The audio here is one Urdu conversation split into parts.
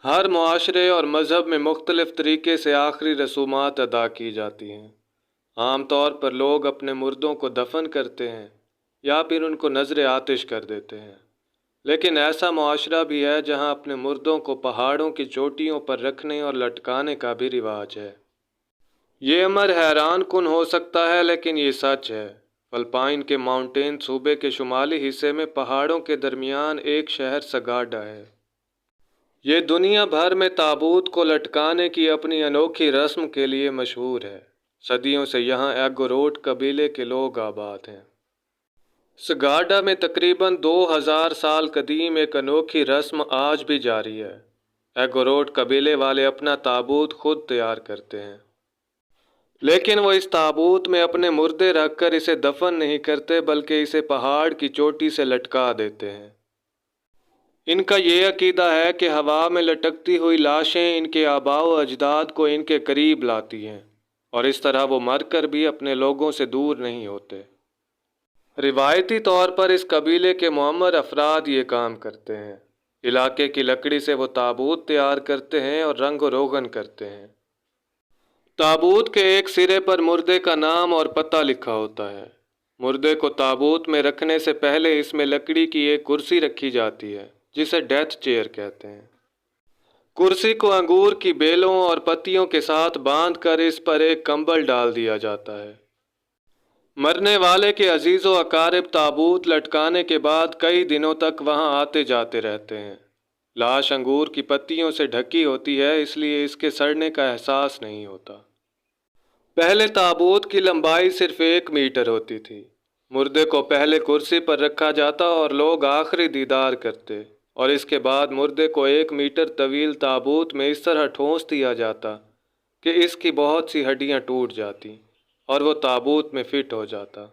ہر معاشرے اور مذہب میں مختلف طریقے سے آخری رسومات ادا کی جاتی ہیں۔ عام طور پر لوگ اپنے مردوں کو دفن کرتے ہیں یا پھر ان کو نذر آتش کر دیتے ہیں، لیکن ایسا معاشرہ بھی ہے جہاں اپنے مردوں کو پہاڑوں کی چوٹیوں پر رکھنے اور لٹکانے کا بھی رواج ہے۔ یہ امر حیران کن ہو سکتا ہے، لیکن یہ سچ ہے۔ فلپائن کے ماؤنٹین صوبے کے شمالی حصے میں پہاڑوں کے درمیان ایک شہر سگاڈا ہے۔ یہ دنیا بھر میں تابوت کو لٹکانے کی اپنی انوکھی رسم کے لیے مشہور ہے۔ صدیوں سے یہاں ایگوروٹ قبیلے کے لوگ آباد ہیں۔ سگاڈا میں تقریباً 2000 سال قدیم ایک انوکھی رسم آج بھی جاری ہے۔ ایگوروٹ قبیلے والے اپنا تابوت خود تیار کرتے ہیں، لیکن وہ اس تابوت میں اپنے مردے رکھ کر اسے دفن نہیں کرتے، بلکہ اسے پہاڑ کی چوٹی سے لٹکا دیتے ہیں۔ ان کا یہ عقیدہ ہے کہ ہوا میں لٹکتی ہوئی لاشیں ان کے آباء و اجداد کو ان کے قریب لاتی ہیں، اور اس طرح وہ مر کر بھی اپنے لوگوں سے دور نہیں ہوتے۔ روایتی طور پر اس قبیلے کے معمر افراد یہ کام کرتے ہیں۔ علاقے کی لکڑی سے وہ تابوت تیار کرتے ہیں اور رنگ و روغن کرتے ہیں۔ تابوت کے ایک سرے پر مردے کا نام اور پتہ لکھا ہوتا ہے۔ مردے کو تابوت میں رکھنے سے پہلے اس میں لکڑی کی ایک کرسی رکھی جاتی ہے، جسے ڈیتھ چیئر کہتے ہیں۔ کرسی کو انگور کی بیلوں اور پتیوں کے ساتھ باندھ کر اس پر ایک کمبل ڈال دیا جاتا ہے۔ مرنے والے کے عزیز و اقارب تابوت لٹکانے کے بعد کئی دنوں تک وہاں آتے جاتے رہتے ہیں۔ لاش انگور کی پتیوں سے ڈھکی ہوتی ہے، اس لیے اس کے سڑنے کا احساس نہیں ہوتا۔ پہلے تابوت کی لمبائی صرف 1 میٹر ہوتی تھی۔ مردے کو پہلے کرسی پر رکھا جاتا اور لوگ آخری دیدار کرتے، اور اس کے بعد مردے کو 1 میٹر طویل تابوت میں اس طرح ٹھونس دیا جاتا کہ اس کی بہت سی ہڈیاں ٹوٹ جاتی اور وہ تابوت میں فٹ ہو جاتا۔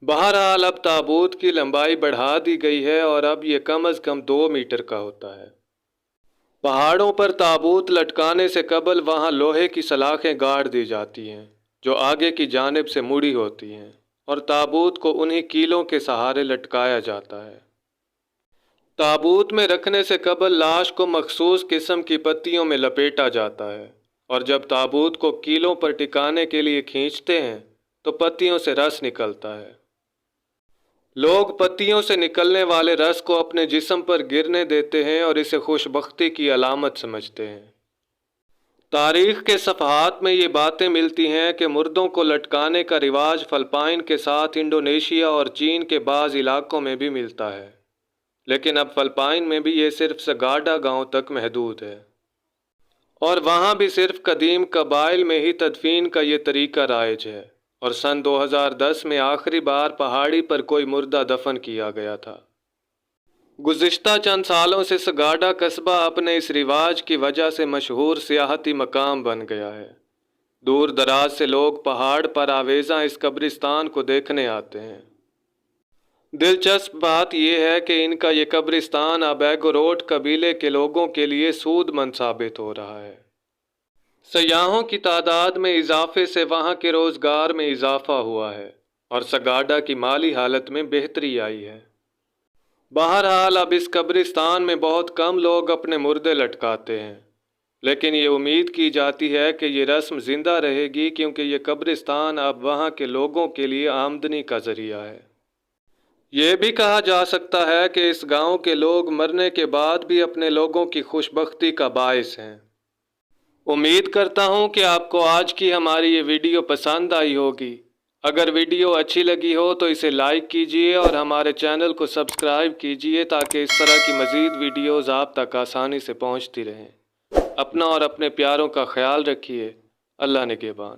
بہرحال اب تابوت کی لمبائی بڑھا دی گئی ہے اور اب یہ کم از کم 2 میٹر کا ہوتا ہے۔ پہاڑوں پر تابوت لٹکانے سے قبل وہاں لوہے کی سلاخیں گاڑ دی جاتی ہیں، جو آگے کی جانب سے مڑی ہوتی ہیں، اور تابوت کو انہی کیلوں کے سہارے لٹکایا جاتا ہے۔ تابوت میں رکھنے سے قبل لاش کو مخصوص قسم کی پتیوں میں لپیٹا جاتا ہے، اور جب تابوت کو کیلوں پر ٹکانے کے لیے کھینچتے ہیں تو پتیوں سے رس نکلتا ہے۔ لوگ پتیوں سے نکلنے والے رس کو اپنے جسم پر گرنے دیتے ہیں اور اسے خوش بختی کی علامت سمجھتے ہیں۔ تاریخ کے صفحات میں یہ باتیں ملتی ہیں کہ مردوں کو لٹکانے کا رواج فلپائن کے ساتھ انڈونیشیا اور چین کے بعض علاقوں میں بھی ملتا ہے، لیکن اب فلپائن میں بھی یہ صرف سگاڈا گاؤں تک محدود ہے، اور وہاں بھی صرف قدیم قبائل میں ہی تدفین کا یہ طریقہ رائج ہے، اور سن 2010 میں آخری بار پہاڑی پر کوئی مردہ دفن کیا گیا تھا۔ گزشتہ چند سالوں سے سگاڈا قصبہ اپنے اس رواج کی وجہ سے مشہور سیاحتی مقام بن گیا ہے۔ دور دراز سے لوگ پہاڑ پر آویزاں اس قبرستان کو دیکھنے آتے ہیں۔ دلچسپ بات یہ ہے کہ ان کا یہ قبرستان اب ایگوروٹ قبیلے کے لوگوں کے لیے سود مند ثابت ہو رہا ہے۔ سیاحوں کی تعداد میں اضافے سے وہاں کے روزگار میں اضافہ ہوا ہے، اور سگاڈا کی مالی حالت میں بہتری آئی ہے۔ بہرحال اب اس قبرستان میں بہت کم لوگ اپنے مردے لٹکاتے ہیں، لیکن یہ امید کی جاتی ہے کہ یہ رسم زندہ رہے گی، کیونکہ یہ قبرستان اب وہاں کے لوگوں کے لیے آمدنی کا ذریعہ ہے۔ یہ بھی کہا جا سکتا ہے کہ اس گاؤں کے لوگ مرنے کے بعد بھی اپنے لوگوں کی خوش بختی کا باعث ہیں۔ امید کرتا ہوں کہ آپ کو آج کی ہماری یہ ویڈیو پسند آئی ہوگی۔ اگر ویڈیو اچھی لگی ہو تو اسے لائک کیجئے اور ہمارے چینل کو سبسکرائب کیجئے تاکہ اس طرح کی مزید ویڈیوز آپ تک آسانی سے پہنچتی رہیں۔ اپنا اور اپنے پیاروں کا خیال رکھیے۔ اللہ نگہبان۔